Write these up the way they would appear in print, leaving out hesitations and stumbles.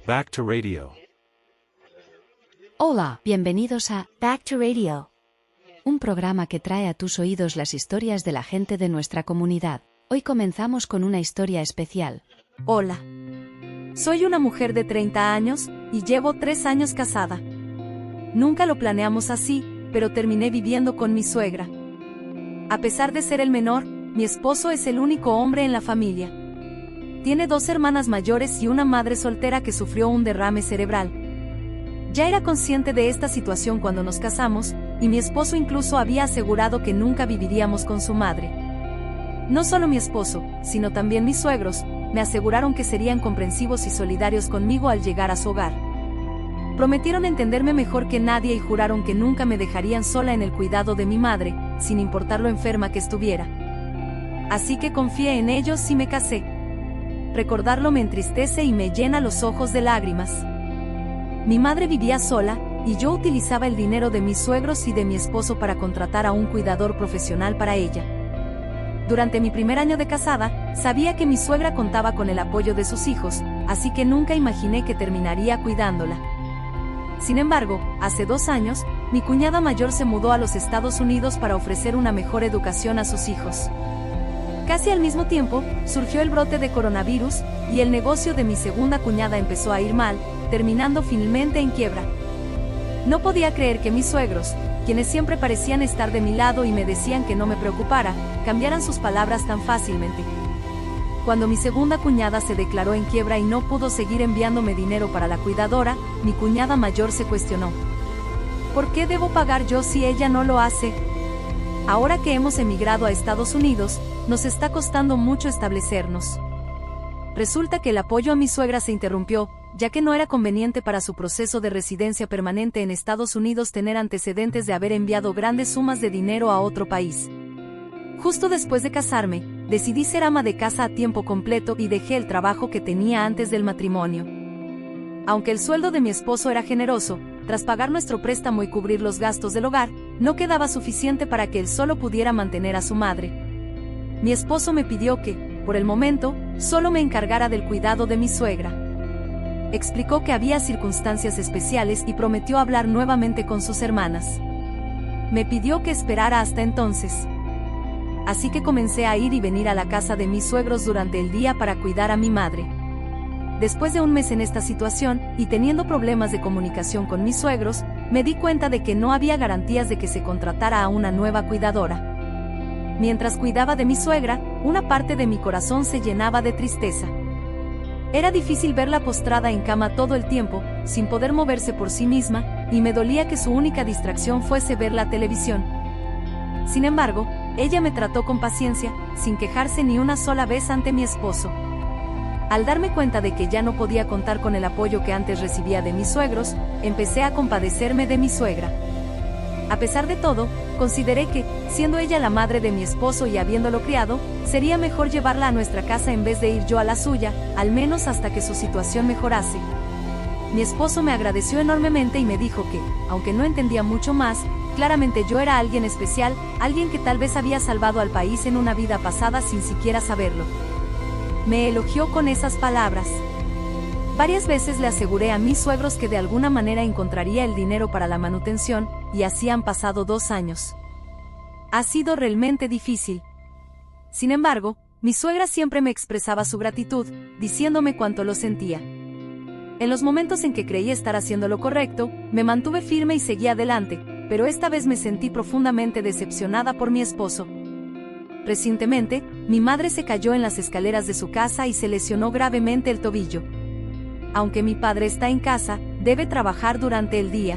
Back to Radio. Hola, bienvenidos a Back to Radio, un programa que trae a tus oídos las historias de la gente de nuestra comunidad. Hoy comenzamos con una historia especial. Hola. Soy una mujer de 30 años y llevo 3 años casada. Nunca lo planeamos así, pero terminé viviendo con mi suegra. A pesar de ser el menor, mi esposo es el único hombre en la familia. Tiene 2 hermanas mayores y una madre soltera que sufrió un derrame cerebral. Ya era consciente de esta situación cuando nos casamos, y mi esposo incluso había asegurado que nunca viviríamos con su madre. No solo mi esposo, sino también mis suegros, me aseguraron que serían comprensivos y solidarios conmigo al llegar a su hogar. Prometieron entenderme mejor que nadie y juraron que nunca me dejarían sola en el cuidado de mi madre, sin importar lo enferma que estuviera. Así que confié en ellos y me casé. Recordarlo me entristece y me llena los ojos de lágrimas. Mi madre vivía sola, y yo utilizaba el dinero de mis suegros y de mi esposo para contratar a un cuidador profesional para ella. Durante mi primer año de casada, sabía que mi suegra contaba con el apoyo de sus hijos, así que nunca imaginé que terminaría cuidándola. Sin embargo, hace 2 años, mi cuñada mayor se mudó a los Estados Unidos para ofrecer una mejor educación a sus hijos. Casi al mismo tiempo, surgió el brote de coronavirus, y el negocio de mi segunda cuñada empezó a ir mal, terminando finalmente en quiebra. No podía creer que mis suegros, quienes siempre parecían estar de mi lado y me decían que no me preocupara, cambiaran sus palabras tan fácilmente. Cuando mi segunda cuñada se declaró en quiebra y no pudo seguir enviándome dinero para la cuidadora, mi cuñada mayor se cuestionó. ¿Por qué debo pagar yo si ella no lo hace? Ahora que hemos emigrado a Estados Unidos, nos está costando mucho establecernos. Resulta que el apoyo a mi suegra se interrumpió, ya que no era conveniente para su proceso de residencia permanente en Estados Unidos tener antecedentes de haber enviado grandes sumas de dinero a otro país. Justo después de casarme, decidí ser ama de casa a tiempo completo y dejé el trabajo que tenía antes del matrimonio. Aunque el sueldo de mi esposo era generoso, tras pagar nuestro préstamo y cubrir los gastos del hogar, no quedaba suficiente para que él solo pudiera mantener a su madre. Mi esposo me pidió que, por el momento, solo me encargara del cuidado de mi suegra. Explicó que había circunstancias especiales y prometió hablar nuevamente con sus hermanas. Me pidió que esperara hasta entonces. Así que comencé a ir y venir a la casa de mis suegros durante el día para cuidar a mi madre. Después de un mes en esta situación, y teniendo problemas de comunicación con mis suegros, me di cuenta de que no había garantías de que se contratara a una nueva cuidadora. Mientras cuidaba de mi suegra, una parte de mi corazón se llenaba de tristeza. Era difícil verla postrada en cama todo el tiempo, sin poder moverse por sí misma, y me dolía que su única distracción fuese ver la televisión. Sin embargo, ella me trató con paciencia, sin quejarse ni una sola vez ante mi esposo. Al darme cuenta de que ya no podía contar con el apoyo que antes recibía de mis suegros, empecé a compadecerme de mi suegra. A pesar de todo, consideré que, siendo ella la madre de mi esposo y habiéndolo criado, sería mejor llevarla a nuestra casa en vez de ir yo a la suya, al menos hasta que su situación mejorase. Mi esposo me agradeció enormemente y me dijo que, aunque no entendía mucho más, claramente yo era alguien especial, alguien que tal vez había salvado al país en una vida pasada sin siquiera saberlo. Me elogió con esas palabras. Varias veces le aseguré a mis suegros que de alguna manera encontraría el dinero para la manutención, y así han pasado 2 años. Ha sido realmente difícil. Sin embargo, mi suegra siempre me expresaba su gratitud, diciéndome cuánto lo sentía. En los momentos en que creí estar haciendo lo correcto, me mantuve firme y seguí adelante, pero esta vez me sentí profundamente decepcionada por mi esposo. Recientemente, mi madre se cayó en las escaleras de su casa y se lesionó gravemente el tobillo. Aunque mi padre está en casa, debe trabajar durante el día.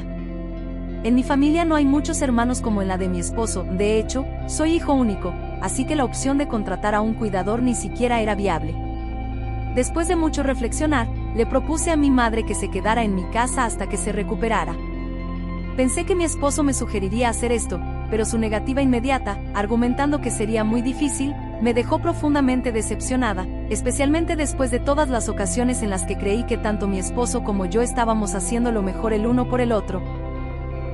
En mi familia no hay muchos hermanos como en la de mi esposo, de hecho, soy hijo único, así que la opción de contratar a un cuidador ni siquiera era viable. Después de mucho reflexionar, le propuse a mi madre que se quedara en mi casa hasta que se recuperara. Pensé que mi esposo me sugeriría hacer esto, pero su negativa inmediata, argumentando que sería muy difícil, me dejó profundamente decepcionada, especialmente después de todas las ocasiones en las que creí que tanto mi esposo como yo estábamos haciendo lo mejor el uno por el otro.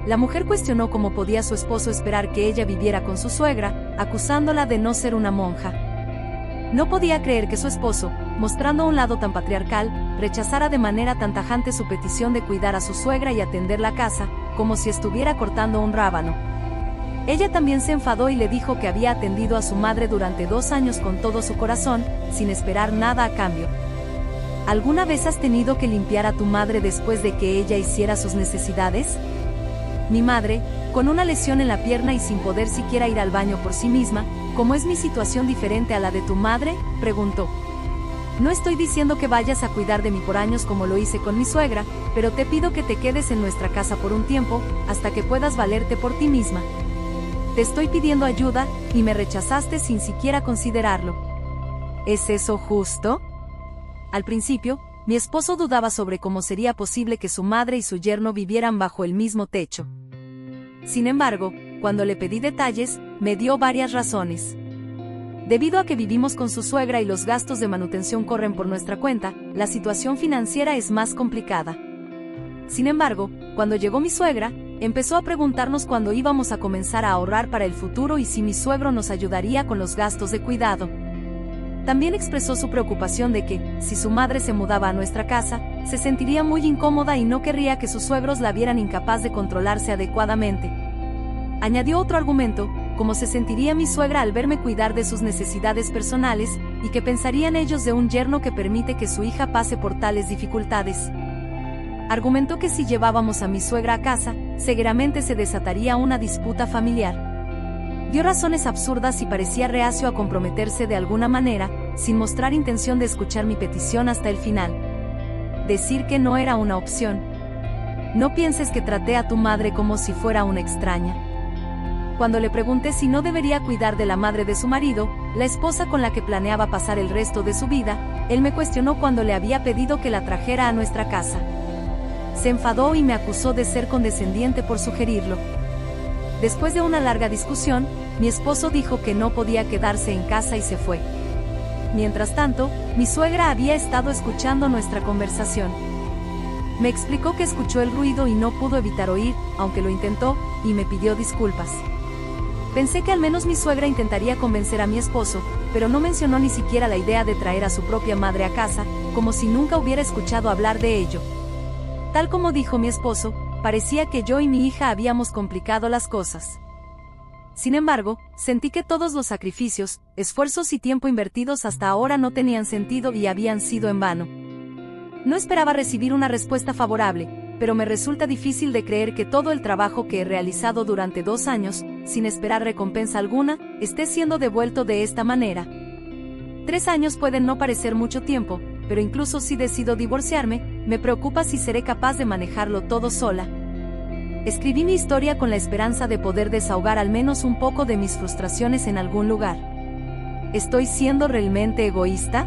La mujer cuestionó cómo podía su esposo esperar que ella viviera con su suegra, acusándola de no ser una monja. No podía creer que su esposo, mostrando un lado tan patriarcal, rechazara de manera tan tajante su petición de cuidar a su suegra y atender la casa, como si estuviera cortando un rábano. Ella también se enfadó y le dijo que había atendido a su madre durante 2 años con todo su corazón, sin esperar nada a cambio. ¿Alguna vez has tenido que limpiar a tu madre después de que ella hiciera sus necesidades? Mi madre, con una lesión en la pierna y sin poder siquiera ir al baño por sí misma, ¿cómo es mi situación diferente a la de tu madre?, preguntó. No estoy diciendo que vayas a cuidar de mí por años como lo hice con mi suegra, pero te pido que te quedes en nuestra casa por un tiempo, hasta que puedas valerte por ti misma. Te estoy pidiendo ayuda, y me rechazaste sin siquiera considerarlo. ¿Es eso justo? Al principio, mi esposo dudaba sobre cómo sería posible que su madre y su yerno vivieran bajo el mismo techo. Sin embargo, cuando le pedí detalles, me dio varias razones. Debido a que vivimos con su suegra y los gastos de manutención corren por nuestra cuenta, la situación financiera es más complicada. Sin embargo, cuando llegó mi suegra, empezó a preguntarnos cuándo íbamos a comenzar a ahorrar para el futuro y si mi suegro nos ayudaría con los gastos de cuidado. También expresó su preocupación de que, si su madre se mudaba a nuestra casa, se sentiría muy incómoda y no querría que sus suegros la vieran incapaz de controlarse adecuadamente. Añadió otro argumento, cómo se sentiría mi suegra al verme cuidar de sus necesidades personales, y que pensarían ellos de un yerno que permite que su hija pase por tales dificultades. Argumentó que si llevábamos a mi suegra a casa, seguramente se desataría una disputa familiar. Dio razones absurdas y parecía reacio a comprometerse de alguna manera, sin mostrar intención de escuchar mi petición hasta el final. Decir que no era una opción. No pienses que traté a tu madre como si fuera una extraña. Cuando le pregunté si no debería cuidar de la madre de su marido, la esposa con la que planeaba pasar el resto de su vida, él me cuestionó cuando le había pedido que la trajera a nuestra casa. Se enfadó y me acusó de ser condescendiente por sugerirlo. Después de una larga discusión, mi esposo dijo que no podía quedarse en casa y se fue. Mientras tanto, mi suegra había estado escuchando nuestra conversación. Me explicó que escuchó el ruido y no pudo evitar oír, aunque lo intentó, y me pidió disculpas. Pensé que al menos mi suegra intentaría convencer a mi esposo, pero no mencionó ni siquiera la idea de traer a su propia madre a casa, como si nunca hubiera escuchado hablar de ello. Tal como dijo mi esposo, parecía que yo y mi hija habíamos complicado las cosas. Sin embargo, sentí que todos los sacrificios, esfuerzos y tiempo invertidos hasta ahora no tenían sentido y habían sido en vano. No esperaba recibir una respuesta favorable, pero me resulta difícil de creer que todo el trabajo que he realizado durante 2 años, sin esperar recompensa alguna, esté siendo devuelto de esta manera. 3 años pueden no parecer mucho tiempo, pero incluso si decido divorciarme, me preocupa si seré capaz de manejarlo todo sola. Escribí mi historia con la esperanza de poder desahogar al menos un poco de mis frustraciones en algún lugar. ¿Estoy siendo realmente egoísta?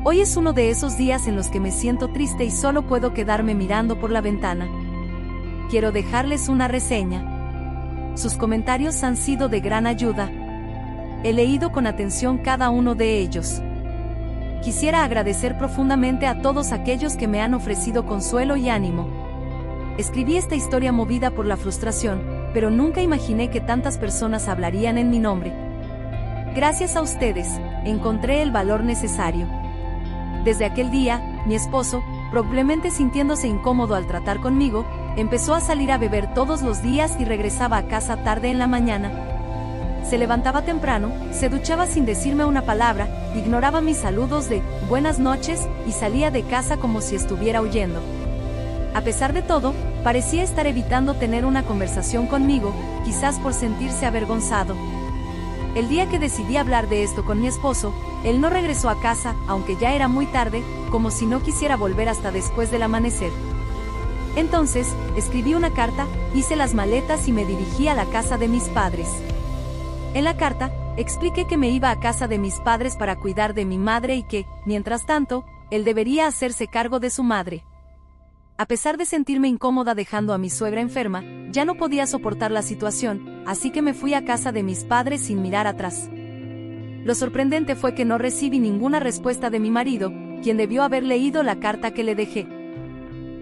Hoy es uno de esos días en los que me siento triste y solo puedo quedarme mirando por la ventana. Quiero dejarles una reseña. Sus comentarios han sido de gran ayuda. He leído con atención cada uno de ellos. Quisiera agradecer profundamente a todos aquellos que me han ofrecido consuelo y ánimo. Escribí esta historia movida por la frustración, pero nunca imaginé que tantas personas hablarían en mi nombre. Gracias a ustedes, encontré el valor necesario. Desde aquel día, mi esposo, probablemente sintiéndose incómodo al tratar conmigo, empezó a salir a beber todos los días y regresaba a casa tarde en la mañana. Se levantaba temprano, se duchaba sin decirme una palabra, ignoraba mis saludos de buenas noches y salía de casa como si estuviera huyendo. A pesar de todo, parecía estar evitando tener una conversación conmigo, quizás por sentirse avergonzado. El día que decidí hablar de esto con mi esposo, él no regresó a casa, aunque ya era muy tarde, como si no quisiera volver hasta después del amanecer. Entonces, escribí una carta, hice las maletas y me dirigí a la casa de mis padres. En la carta, expliqué que me iba a casa de mis padres para cuidar de mi madre y que, mientras tanto, él debería hacerse cargo de su madre. A pesar de sentirme incómoda dejando a mi suegra enferma, ya no podía soportar la situación, así que me fui a casa de mis padres sin mirar atrás. Lo sorprendente fue que no recibí ninguna respuesta de mi marido, quien debió haber leído la carta que le dejé.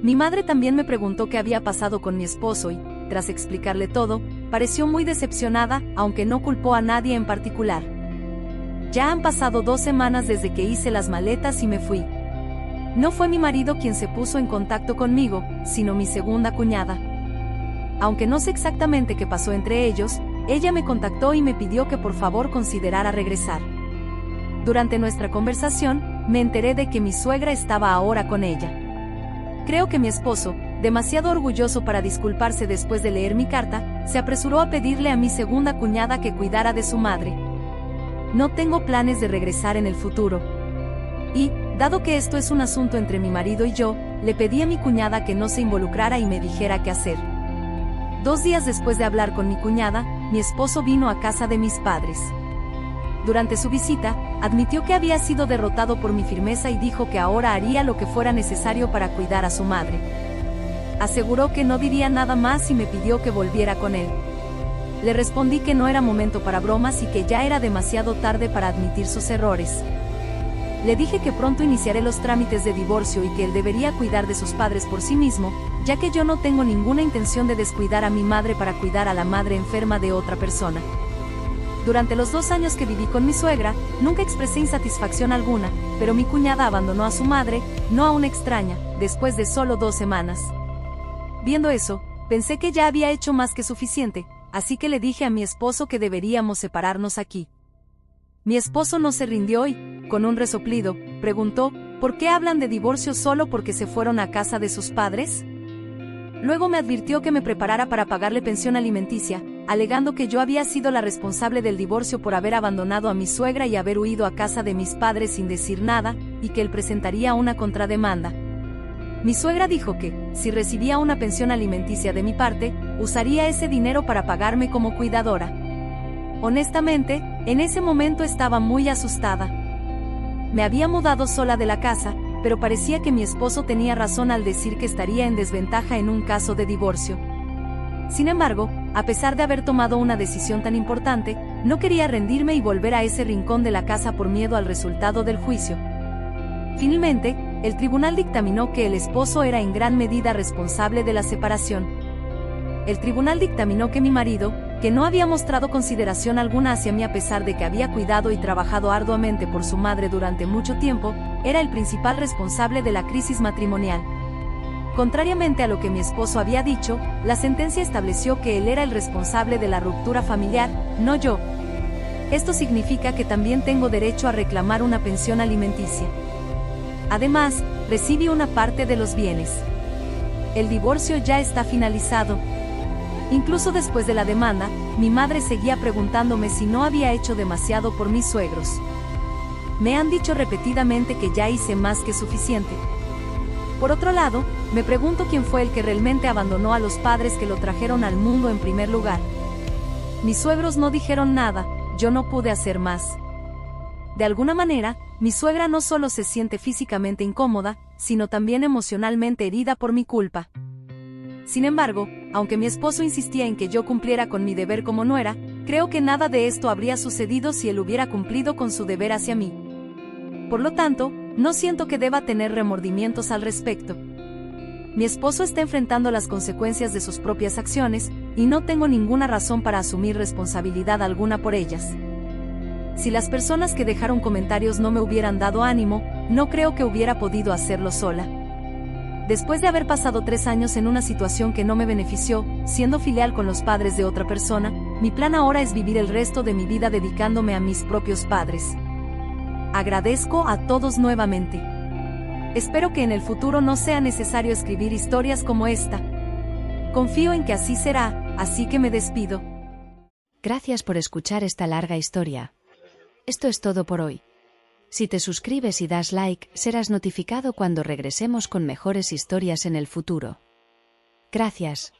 Mi madre también me preguntó qué había pasado con mi esposo y, tras explicarle todo, pareció muy decepcionada, aunque no culpó a nadie en particular. Ya han pasado 2 semanas desde que hice las maletas y me fui. No fue mi marido quien se puso en contacto conmigo, sino mi segunda cuñada. Aunque no sé exactamente qué pasó entre ellos, ella me contactó y me pidió que por favor considerara regresar. Durante nuestra conversación, me enteré de que mi suegra estaba ahora con ella. Creo que mi esposo, demasiado orgulloso para disculparse después de leer mi carta, se apresuró a pedirle a mi segunda cuñada que cuidara de su madre. No tengo planes de regresar en el futuro. Y, dado que esto es un asunto entre mi marido y yo, le pedí a mi cuñada que no se involucrara y me dijera qué hacer. 2 días después de hablar con mi cuñada, mi esposo vino a casa de mis padres. Durante su visita, admitió que había sido derrotado por mi firmeza y dijo que ahora haría lo que fuera necesario para cuidar a su madre. Aseguró que no diría nada más y me pidió que volviera con él. Le respondí que no era momento para bromas y que ya era demasiado tarde para admitir sus errores. Le dije que pronto iniciaré los trámites de divorcio y que él debería cuidar de sus padres por sí mismo, ya que yo no tengo ninguna intención de descuidar a mi madre para cuidar a la madre enferma de otra persona. Durante los 2 años que viví con mi suegra, nunca expresé insatisfacción alguna, pero mi cuñada abandonó a su madre, no a una extraña, después de solo 2 semanas. Viendo eso, pensé que ya había hecho más que suficiente, así que le dije a mi esposo que deberíamos separarnos aquí. Mi esposo no se rindió y, con un resoplido, preguntó, ¿por qué hablan de divorcio solo porque se fueron a casa de sus padres? Luego me advirtió que me preparara para pagarle pensión alimenticia, alegando que yo había sido la responsable del divorcio por haber abandonado a mi suegra y haber huido a casa de mis padres sin decir nada, y que él presentaría una contrademanda. Mi suegra dijo que, si recibía una pensión alimenticia de mi parte, usaría ese dinero para pagarme como cuidadora. Honestamente, en ese momento estaba muy asustada. Me había mudado sola de la casa, pero parecía que mi esposo tenía razón al decir que estaría en desventaja en un caso de divorcio. Sin embargo, a pesar de haber tomado una decisión tan importante, no quería rendirme y volver a ese rincón de la casa por miedo al resultado del juicio. Finalmente, el tribunal dictaminó que el esposo era en gran medida responsable de la separación. El tribunal dictaminó que mi marido, que no había mostrado consideración alguna hacia mí a pesar de que había cuidado y trabajado arduamente por su madre durante mucho tiempo, era el principal responsable de la crisis matrimonial. Contrariamente a lo que mi esposo había dicho, la sentencia estableció que él era el responsable de la ruptura familiar, no yo. Esto significa que también tengo derecho a reclamar una pensión alimenticia. Además, recibí una parte de los bienes. El divorcio ya está finalizado. Incluso después de la demanda, mi madre seguía preguntándome si no había hecho demasiado por mis suegros. Me han dicho repetidamente que ya hice más que suficiente. Por otro lado, me pregunto quién fue el que realmente abandonó a los padres que lo trajeron al mundo en primer lugar. Mis suegros no dijeron nada, yo no pude hacer más. De alguna manera, mi suegra no solo se siente físicamente incómoda, sino también emocionalmente herida por mi culpa. Sin embargo, aunque mi esposo insistía en que yo cumpliera con mi deber como nuera, creo que nada de esto habría sucedido si él hubiera cumplido con su deber hacia mí. Por lo tanto, no siento que deba tener remordimientos al respecto. Mi esposo está enfrentando las consecuencias de sus propias acciones, y no tengo ninguna razón para asumir responsabilidad alguna por ellas. Si las personas que dejaron comentarios no me hubieran dado ánimo, no creo que hubiera podido hacerlo sola. Después de haber pasado 3 años en una situación que no me benefició, siendo filial con los padres de otra persona, mi plan ahora es vivir el resto de mi vida dedicándome a mis propios padres. Agradezco a todos nuevamente. Espero que en el futuro no sea necesario escribir historias como esta. Confío en que así será, así que me despido. Gracias por escuchar esta larga historia. Esto es todo por hoy. Si te suscribes y das like, serás notificado cuando regresemos con mejores historias en el futuro. Gracias.